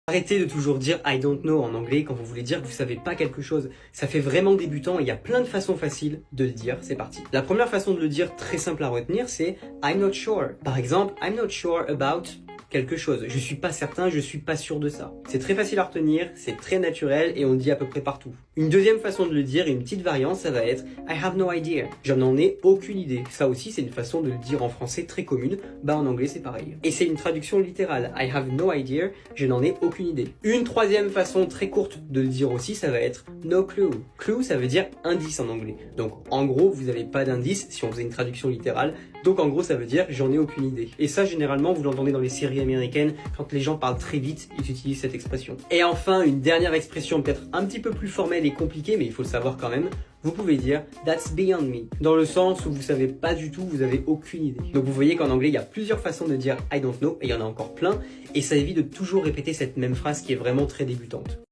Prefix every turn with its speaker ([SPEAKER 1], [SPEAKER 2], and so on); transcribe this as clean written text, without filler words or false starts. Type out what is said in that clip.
[SPEAKER 1] Arrêtez de toujours dire I don't know en anglais quand vous voulez dire que vous savez pas quelque chose. Ça fait vraiment débutant et il y a plein de façons faciles de le dire. C'est parti. La première façon de le dire très simple à retenir, c'est I'm not sure. Par exemple, I'm not sure about quelque chose. Je suis pas certain, je suis pas sûr de ça. C'est très facile à retenir, c'est très naturel et on le dit à peu près partout. Une deuxième façon de le dire, une petite variante, ça va être I have no idea. Je n'en ai aucune idée. Ça aussi, c'est une façon de le dire en français très commune. Bah en anglais, c'est pareil. Et c'est une traduction littérale. I have no idea. Je n'en ai aucune idée. Une troisième façon très courte de le dire aussi, ça va être no clue. Clue, ça veut dire indice en anglais. Donc en gros, vous n'avez pas d'indice si on faisait une traduction littérale. Donc en gros, ça veut dire j'en ai aucune idée. Et ça, généralement, vous l'entendez dans les séries américaines, quand les gens parlent très vite, ils utilisent cette expression. Et enfin, une dernière expression peut-être un petit peu plus formelle et compliquée, mais il faut le savoir quand même. Vous pouvez dire that's beyond me, dans le sens où vous savez pas du tout, vous avez aucune idée. Donc vous voyez qu'en anglais, il y a plusieurs façons de dire I don't know, et il y en a encore plein, et ça évite de toujours répéter cette même phrase qui est vraiment très débutante.